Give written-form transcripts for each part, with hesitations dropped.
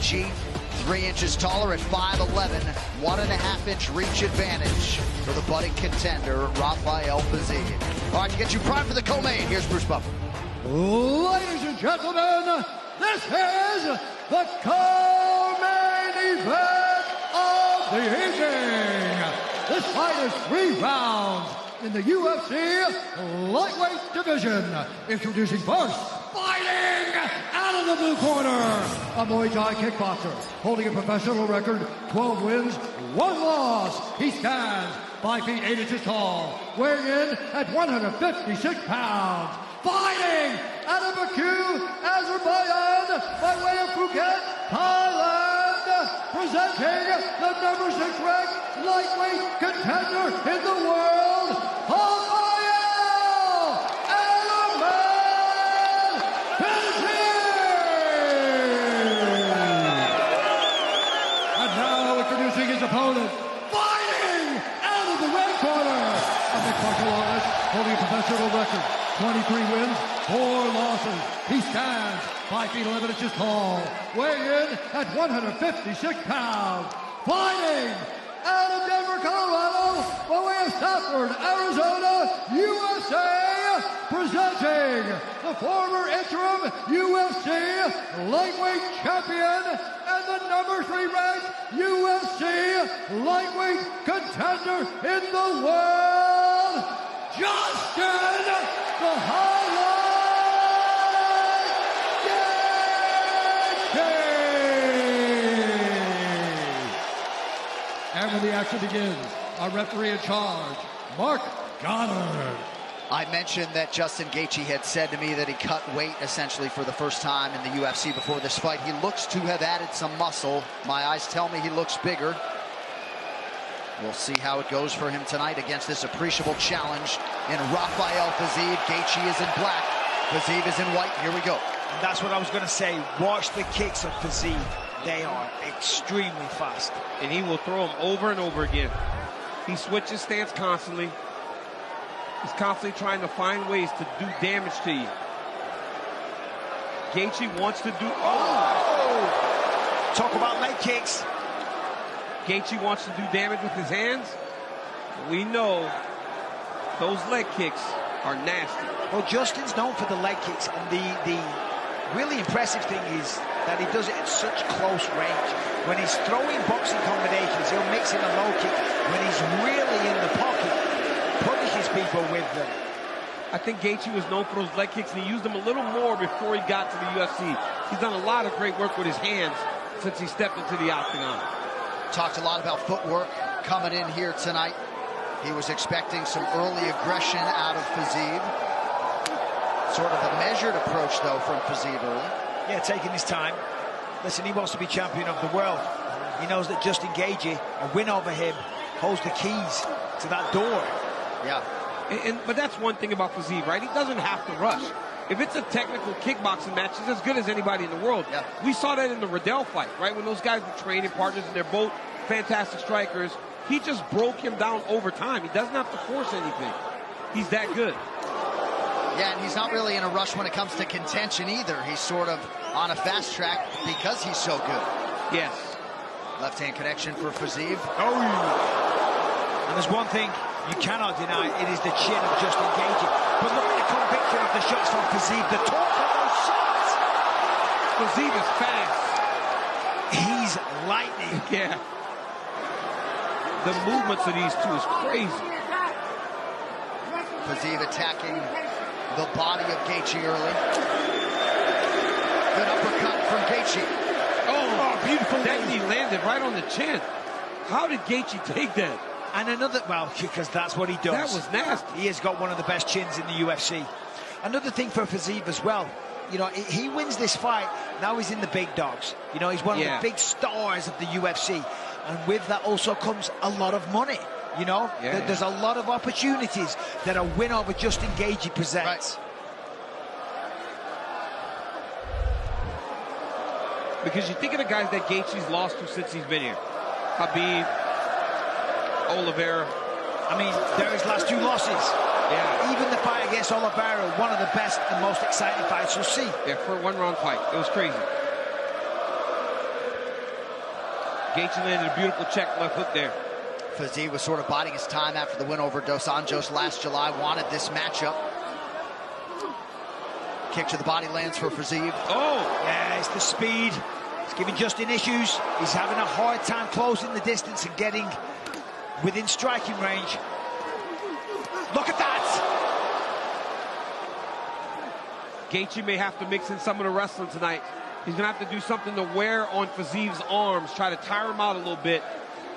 Gaethje, 3 inches taller at 5'11", 1.5-inch reach advantage for the budding contender, Rafael Fiziev. All right, to get you primed for the co-main, here's Bruce Buffer. Ladies and gentlemen, this is the co-main event of the evening. This fight is 3 rounds in the UFC lightweight division. Introducing first, fighting out of the blue corner, a Muay Thai kickboxer holding a professional record, 12 wins, 1 loss. He stands 5 feet 8 inches tall, weighing in at 156 pounds. Fighting out of Baku, Azerbaijan, by way of Phuket, Thailand, presenting the number 6 ranked lightweight contender in the world, Rafael Fiziev! And now introducing his opponent, fighting out of the red corner, a mixed martial artist holding a professional record, 23 wins, 4 losses. He stands 5 feet 11 inches tall, weighing in at 156 pounds. Fighting out of Denver, Colorado, by way of Stafford, Arizona, USA, presenting the former interim UFC lightweight champion and the number 3 ranked UFC lightweight contender in the world, Justin the Highlight Gaethje! And when the action begins, our referee in charge, Mark Goddard. I mentioned that Justin Gaethje had said to me that he cut weight essentially for the first time in the UFC before this fight. He looks to have added some muscle. My eyes tell me he looks bigger. We'll see how it goes for him tonight against this appreciable challenge in Rafael Fiziev. Gaethje is in black, Fiziev is in white. Here we go. And that's what I was going to say. Watch the kicks of Fiziev. They are extremely fast. And he will throw them over and over again. He switches stance constantly. He's constantly trying to find ways to do damage to you. Gaethje wants to do... Oh! Talk about leg kicks. Gaethje wants to do damage with his hands. We know those leg kicks are nasty. Well, Justin's known for the leg kicks, and the really impressive thing is that he does it at such close range. When he's throwing boxing combinations, he'll mix in a low kick. When he's really in the pocket, punishes people with them. I think Gaethje was known for those leg kicks, and he used them a little more before he got to the UFC. He's done a lot of great work with his hands since he stepped into the octagon. Talked a lot about footwork coming in here tonight. He was expecting some early aggression out of Fiziev. Sort of a measured approach, though, from Fiziev early. Yeah, taking his time. Listen, he wants to be champion of the world. He knows that Justin Gaethje, a win over him, holds the keys to that door. Yeah. But that's one thing about Fiziev, right? He doesn't have to rush. If it's a technical kickboxing match, it's as good as anybody in the world. Yeah. We saw that in the Riddell fight, right? When those guys were training partners and they're both fantastic strikers, he just broke him down over time. He doesn't have to force anything. He's that good. Yeah, and he's not really in a rush when it comes to contention either. He's sort of on a fast track because he's so good. Yes. Left-hand connection for Fiziev. Oh, yeah. And there's one thing you cannot deny, it is the chin of Justin Gaethje. But look at the conviction of the shots from Fiziev, the torque of those shots. Fiziev is fast. He's lightning. Yeah. The movements of these two is crazy. Fiziev attacking the body of Gaethje early. Good uppercut from Gaethje. Oh, beautiful. That knee landed right on the chin. How did Gaethje take that? And another, well, because that's what he does. That was nasty. He has got one of the best chins in the UFC. Another thing for Fiziev as well, you know, he wins this fight, now he's in the big dogs. You know, he's one of the big stars of the UFC. And with that also comes a lot of money. You know, there's a lot of opportunities that a win over Justin Gaethje presents. Right. Because you think of the guys that Gaethje's lost to since he's been here. Habib, Oliveira. I mean, they're his last 2 losses. Yeah. Even the fight against Oliveira, one of the best and most exciting fights you'll see. Yeah, for a 1-round fight. It was crazy. Gaethje landed a beautiful check left hook there. Fiziev was sort of biding his time after the win over Dos Anjos last July. Wanted this matchup. Kick to the body lands for Fiziev. Oh, yeah, it's the speed. It's giving Justin issues. He's having a hard time closing the distance and getting within striking range. Look at that! Gaethje may have to mix in some of the wrestling tonight. He's going to have to do something to wear on Fiziev's arms, try to tire him out a little bit.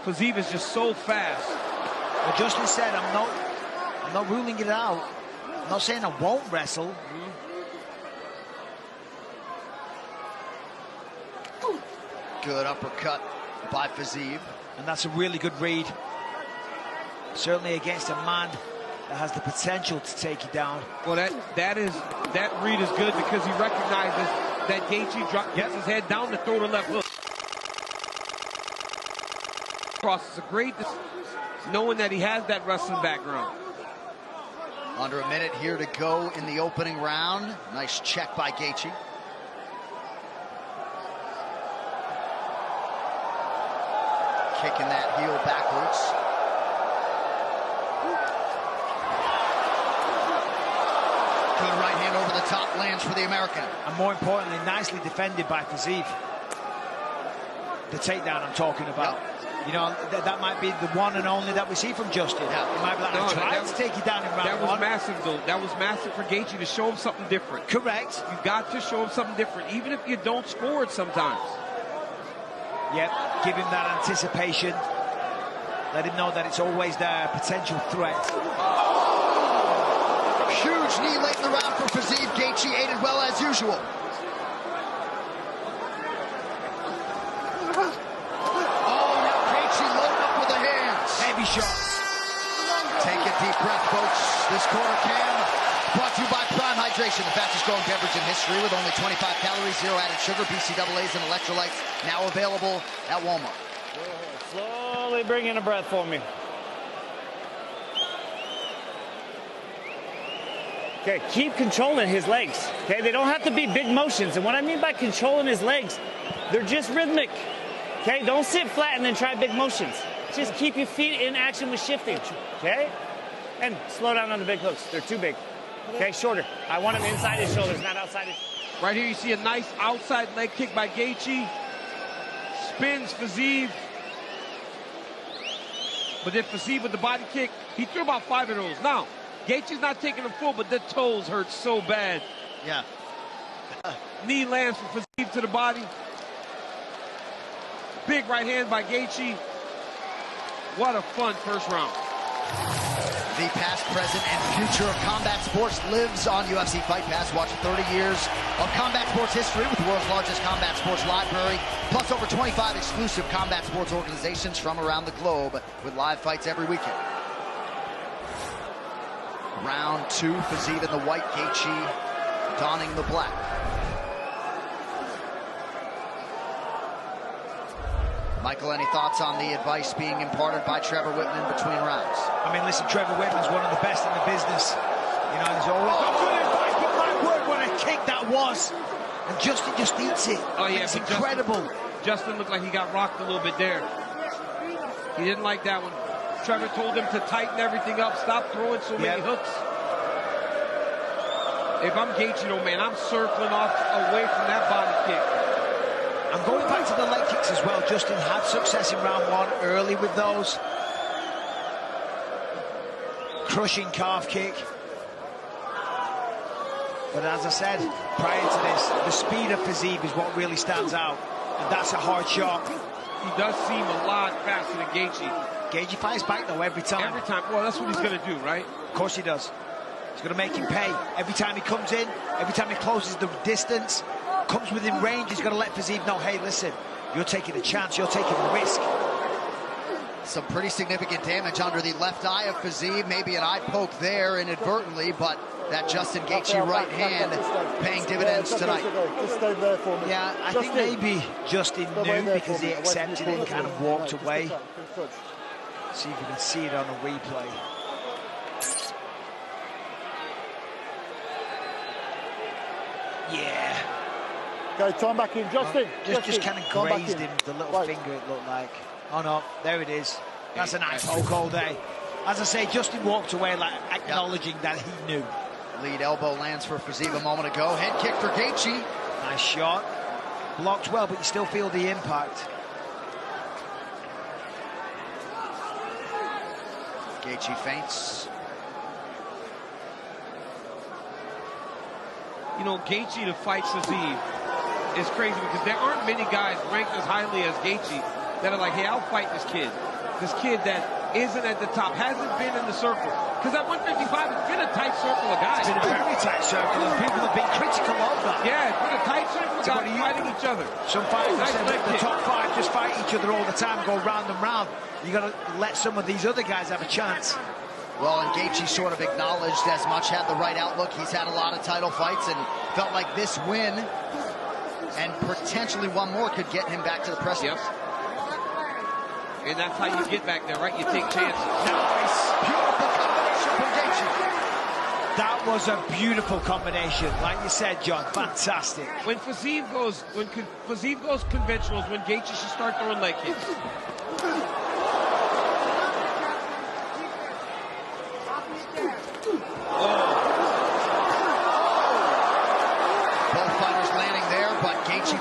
Fiziev is just so fast. Well, Justin said, I'm not ruling it out. I'm not saying I won't wrestle. Good uppercut by Fiziev. And that's a really good read. Certainly against a man that has the potential to take you down. Well, that read is good because he recognizes that Gaethje gets his head down to throw the left hook. It's a great, knowing that he has that wrestling background. Under a minute here to go in the opening round. Nice check by Gaethje. Kicking that heel backwards. Good right hand over the top, lands for the American. And more importantly, nicely defended by Fiziev. The takedown I'm talking about. Yep. You know, that might be the one and only that we see from Justin. Yeah. He might be like, I tried to take you down in round one. That was massive, though. That was massive for Gaethje to show him something different. Correct. You got to show him something different, even if you don't score it sometimes. Yep, give him that anticipation. Let him know that it's always there, potential threat. Huge knee late in the round for Fiziev. Gaethje ate it well as usual. Shots. Take a deep breath, folks. This quarter can brought to you by Prime Hydration, the fastest growing beverage in history with only 25 calories, zero added sugar, BCAAs, and electrolytes. Now available at Walmart. Slowly bring in a breath for me. Okay, keep controlling his legs. Okay, they don't have to be big motions. And what I mean by controlling his legs, they're just rhythmic. Okay, don't sit flat and then try big motions. Just keep your feet in action with shifting, okay? And slow down on the big hooks. They're too big. Okay, shorter. I want him inside his shoulders, not outside his... Right here you see a nice outside leg kick by Gaethje. Spins Fiziev. But then Fiziev with the body kick, he threw about 5 of those. Now, Gaethje's not taking them full, but the toes hurt so bad. Yeah. Knee lands for Fiziev to the body. Big right hand by Gaethje. What a fun first round. The past, present, and future of combat sports lives on UFC Fight Pass. Watch 30 years of combat sports history with the world's largest combat sports library, plus over 25 exclusive combat sports organizations from around the globe with live fights every weekend. Round 2, Fiziev in the white, Gaethje donning the black. Michael, any thoughts on the advice being imparted by Trevor Whitman between rounds? I mean, listen, Trevor Whitman's one of the best in the business. You know, there's always good advice, but my word, what a kick that was. And Justin just eats it. Oh, yeah, it's incredible. Justin looked like he got rocked a little bit there. He didn't like that one. Trevor told him to tighten everything up, stop throwing so many hooks. If I'm Gaethje, though, man, I'm circling off away from that body kick. I'm going back to the leg kicks as well. Justin had success in round 1 early with those. Crushing calf kick. But as I said, prior to this, the speed of Fiziev is what really stands out. And that's a hard shot. He does seem a lot faster than Gaethje. Gaethje fights back, though, every time. Every time. Well, that's what he's going to do, right? Of course he does. He's going to make him pay. Every time he comes in, every time he closes the distance, comes within range, he's going to let Fiziev know, hey, listen, you're taking a chance, you're taking a risk. Some pretty significant damage under the left eye of Fiziev. Maybe an eye poke there inadvertently, but that Justin Gaethje right hand paying dividends tonight. Yeah, I think maybe Justin knew because he accepted it and kind of walked away. See if you can see it on the replay. Yeah. Okay, time back in. Justin. Just kind of grazed him, the little finger, it looked like. Oh, no, there it is. That's a nice poke all day. As I say, Justin walked away like acknowledging that he knew. Lead elbow lands for Fiziev a moment ago. Head kick for Gaethje. Nice shot. Blocked well, but you still feel the impact. Gaethje feints. You know, Gaethje to fight Fiziev is crazy because there aren't many guys ranked as highly as Gaethje that are like, hey, I'll fight this kid. This kid that isn't at the top, hasn't been in the circle. Because at 155, it's been a tight circle of guys. It's been a very tight circle, and people have been critical of that. Yeah, it's been a tight circle of guys fighting each other. Some fighters say that the top five just fight each other all the time, go round and round. You got to let some of these other guys have a chance. Well, and Gaethje sort of acknowledged as much, had the right outlook. He's had a lot of title fights and felt like this win and potentially one more could get him back to the precipice. Yep. And that's how you get back there, right? You take chances. Nice, beautiful combination from Gaethje. That was a beautiful combination, like you said, John. Fantastic. When Fiziev goes conventionals, when Gaethje should start throwing leg kicks.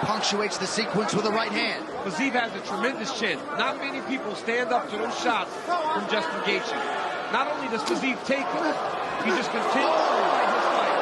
Punctuates the sequence with the right hand. Fiziev has a tremendous chin. Not many people stand up to those shots from Justin Gaethje. Not only does Fiziev take them, he just continues to fight his fight.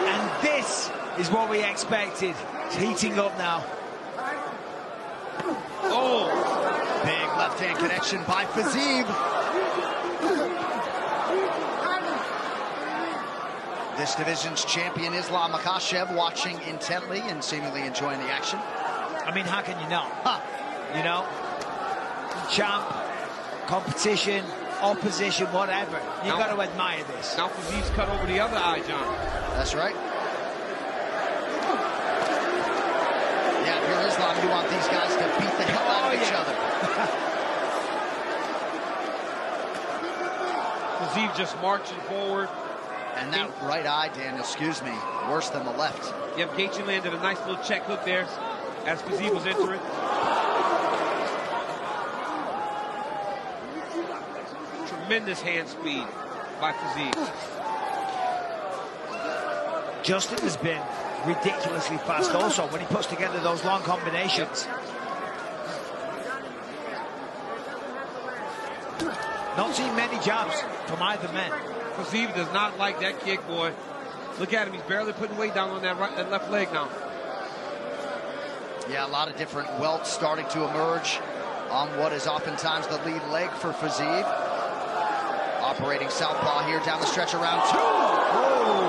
And this is what we expected. It's heating up now. Oh! Big left-hand connection by Fiziev. This division's champion, Islam Makhachev, watching intently and seemingly enjoying the action. I mean, how can you not? You know, champ, competition, opposition, whatever. You got to admire this. Now Fiziev's cut over the other eye, John. That's right. Yeah, if you're Islam, you want these guys to beat the hell out of each other. Fiziev just marching forward. And that right eye, Daniel, excuse me, worse than the left. Yep, Gaethje landed a nice little check hook there as Fiziev was entering. Tremendous hand speed by Fiziev. Justin has been ridiculously fast also when he puts together those long combinations. Not seen many jabs from either man. Fiziev does not like that kick, boy. Look at him. He's barely putting weight down on that left leg now. Yeah, a lot of different welts starting to emerge on what is oftentimes the lead leg for Fiziev. Operating southpaw here down the stretch of round 2. Oh.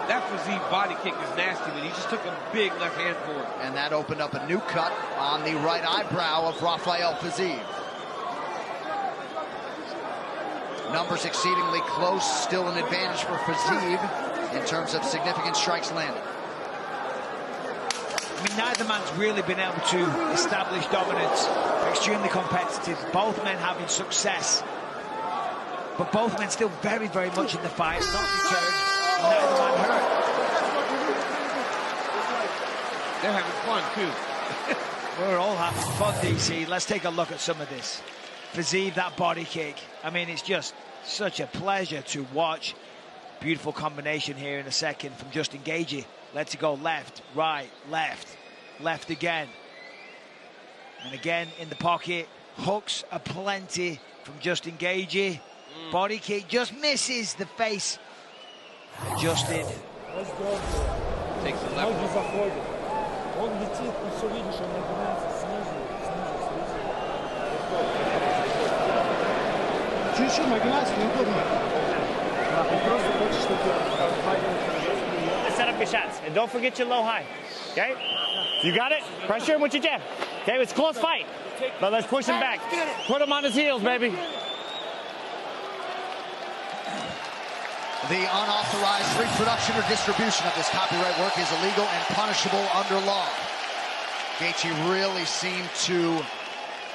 That Fiziev body kick is nasty, but he just took a big left hand for it. And that opened up a new cut on the right eyebrow of Rafael Fiziev. Numbers exceedingly close, still an advantage for Fiziev in terms of significant strikes landed. I mean, neither man's really been able to establish dominance. They're extremely competitive. Both men having success. But both men still very, very much in the fight, not deterred. Neither man hurt. They're having fun, too. We're all having fun, DC. Let's take a look at some of this. Fiziev, that body kick. I mean, it's just such a pleasure to watch. Beautiful combination here in a second from Justin Gaethje. Lets it go left, right, left, left again. And again in the pocket. Hooks aplenty from Justin Gaethje. Body kick just misses the face. Justin takes the left. Чуть-чуть нагнать, неудобно. Set up your shots. And don't forget your low high. Okay? You got it? Pressure him with your jab. Okay, it's a close fight. But let's push him back. Put him on his heels, baby. The unauthorized reproduction or distribution of this copyright work is illegal and punishable under law. Gaethje really seemed to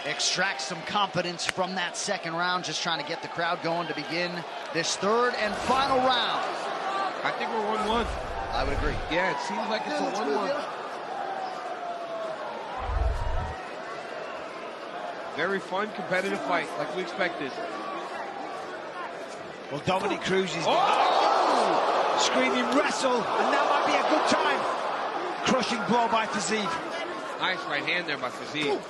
extract some confidence from that second round, just trying to get the crowd going to begin this third and final round. I think we're 1-1. I would agree. Yeah, it seems like it's a 1-1. Very fun, competitive fight, like we expected. Well, Dominic Cruz is screaming wrestle, and that might be a good time. Crushing blow by fiziev. Nice right hand there by fiziev.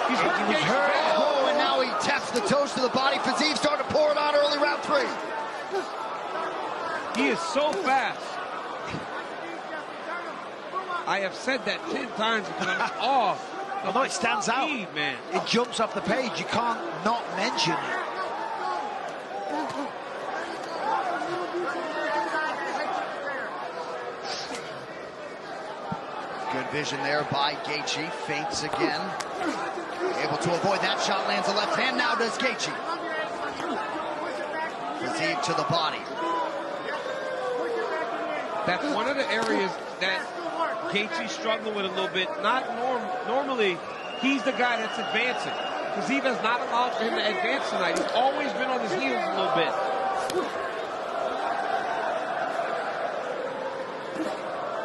He's hurt. Oh, and now he taps the toes to the body. Fiziev starting to pour it on early round 3. He is so fast. I have said that 10 times because I'm off. Although it stands out, man. It jumps off the page. You can't not mention it. Good vision there by Gaethje. Feints again. Able to avoid that shot. Lands a left hand. Now does Gaethje. Fiziev to the body. That's one of the areas that Gaethje's struggling with a little bit. Normally, he's the guy that's advancing. Fiziev has not allowed for him to advance tonight. He's always been on his heels a little bit.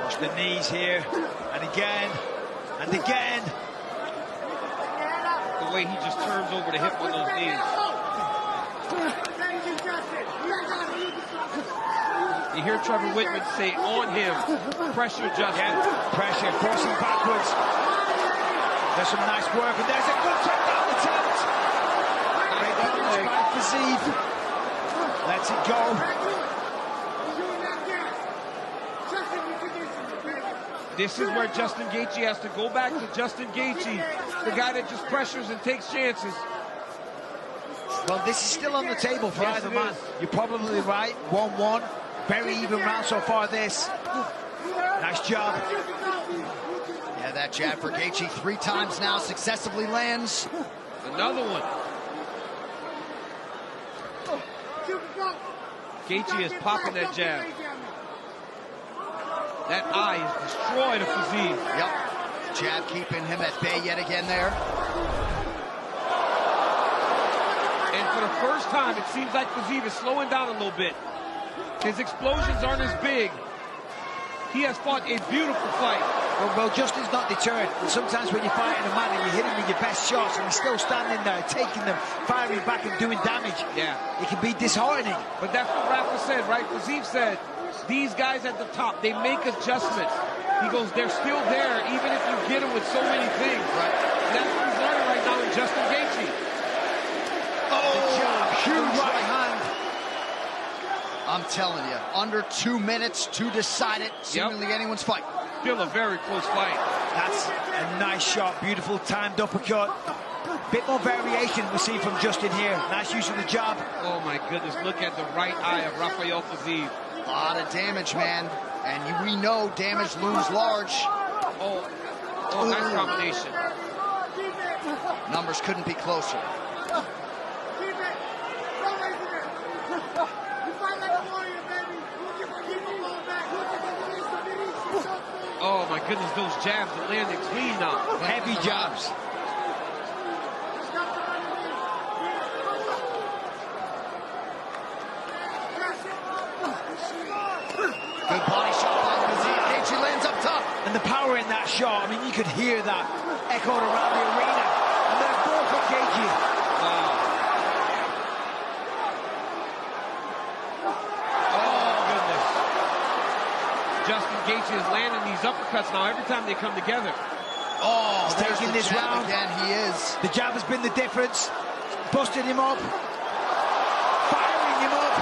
Watch the knees here, and again, and again. The way he just turns over the hip on those knees. You hear Trevor Whitman say on him, pressure Justin. Yeah, pressure, forcing backwards. There's some nice work, and there's a good takedown attempt. Great damage by fiziev. Lets it go. This is where Justin Gaethje has to go back to Justin Gaethje, the guy that just pressures and takes chances. Well, this is still on the table for either man. You're probably right. 1-1. Very even round so far, this. Nice job. Yeah, that jab for Gaethje 3 times now successively lands. Another one. Gaethje is popping that jab. That eye is destroyed of fiziev. Yep. Jab keeping him at bay yet again there. And for the first time, it seems like fiziev is slowing down a little bit. His explosions aren't as big. He has fought a beautiful fight. Well, Justin's not deterred. And sometimes when you're fighting a man and you hit him with your best shots and he's still standing there, taking them, firing back and doing damage, yeah, it can be disheartening. But that's what Rafa said, right? Fiziev said, these guys at the top, they make adjustments. He goes, they're still there, even if you get them with so many things. Right. And that's what he's learning right now in Justin Gaethje. Huge right hand. I'm telling you, under 2 minutes to decide it. Seemingly anyone's fight. Still a very close fight. That's a nice shot, beautiful timed uppercut. Bit more variation we see from Justin here. Nice use of the jab. Oh my goodness, look at the right eye of Rafael Fiziev. A lot of damage, man. And we know damage looms large. Oh, nice combination. Numbers couldn't be closer. Oh my goodness, those jabs are landing clean now. Heavy jabs. Good body shot by Fiziev. Gaethje lands up top. And the power in that shot, I mean, you could hear that echoed around the arena. And they're both for Gaethje. Wow. Oh, goodness. Justin Gaethje is landing these uppercuts now every time they come together. Oh, He's there's taking the this jab round. again. He is. The jab has been the difference. Busted him up. Firing him up.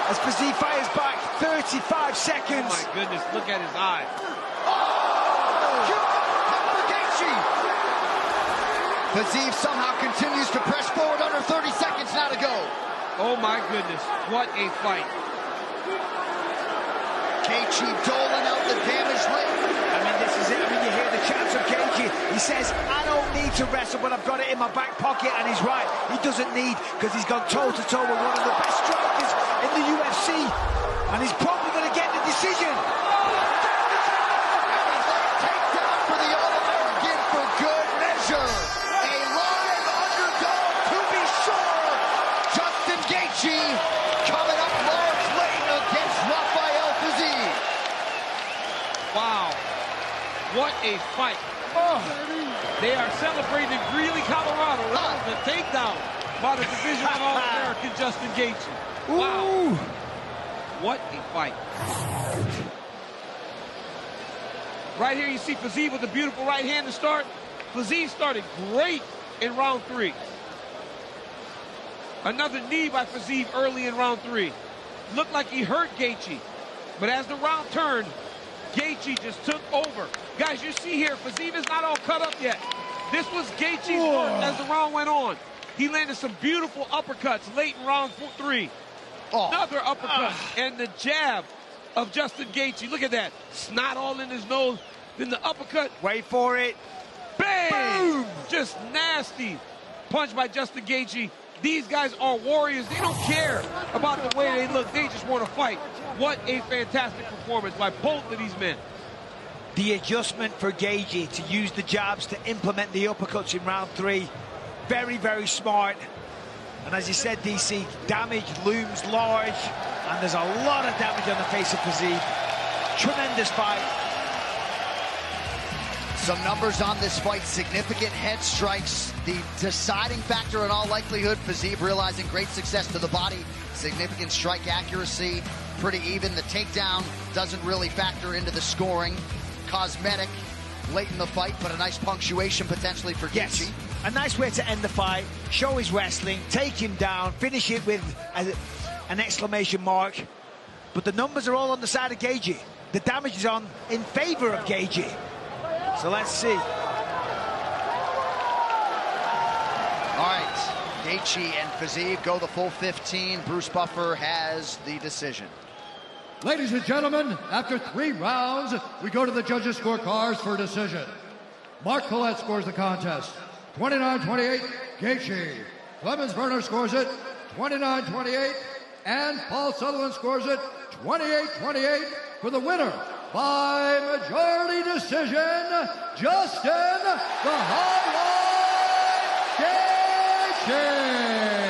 As Fiziev fires back. 35 seconds. Oh, my goodness. Look at his eye. Fiziev somehow continues to press forward. Under 30 seconds now to go. Oh, my goodness. What a fight. Gaethje doling out the damage late. I mean, this is it. I mean, you hear the chants of Gaethje. He says, I don't need to wrestle, but I've got it in my back pocket. And he's right. He doesn't need, because he's gone toe-to-toe with one of the best strikers in the UFC. And he's probably going to get the decision. Takedown for the All-American for good measure. A live underdog, to be sure. Justin Gaethje coming up Wow. What a fight. They are celebrating in Greeley, Colorado. That was the takedown by the Division I All-American Justin Gaethje. Wow. What a fight. Right here you see fiziev with a beautiful right hand to start. Fiziev started great in round 3. Another knee by Fiziev early in round 3. Looked like he hurt Gaethje. But as the round turned, Gaethje just took over. Guys, you see here, Fiziev is not all cut up yet. This was Gaethje's work as the round went on. He landed some beautiful uppercuts late in round 3. Another uppercut and the jab of Justin Gaethje. Look at that. Snot all in his nose. Then the uppercut. Wait for it. Bang! Boom! Just nasty punch by Justin Gaethje. These guys are warriors. They don't care about the way they look. They just want to fight. What a fantastic performance by both of these men. The adjustment for Gaethje to use the jabs to implement the uppercuts in round 3. Very, very smart. And as you said, DC, damage looms large. And there's a lot of damage on the face of Fiziev. Tremendous fight. Some numbers on this fight. Significant head strikes. The deciding factor in all likelihood. Fiziev realizing great success to the body. Significant strike accuracy. Pretty even. The takedown doesn't really factor into the scoring. Cosmetic late in the fight, but a nice punctuation potentially for Gaethje. Yes. A nice way to end the fight, show his wrestling, take him down, finish it with an exclamation mark. But the numbers are all on the side of Gaethje. The damage is on in favor of Gaethje. So let's see. All right, Gaethje and Fiziev go the full 15. Bruce Buffer has the decision. Ladies and gentlemen, after 3 rounds, we go to the judges' scorecards for a decision. Mark Collette scores the contest, 29-28, Gaethje. Clemens Verner scores it, 29-28, and Paul Sutherland scores it, 28-28, for the winner by majority decision, Justin the Highlight Gaethje.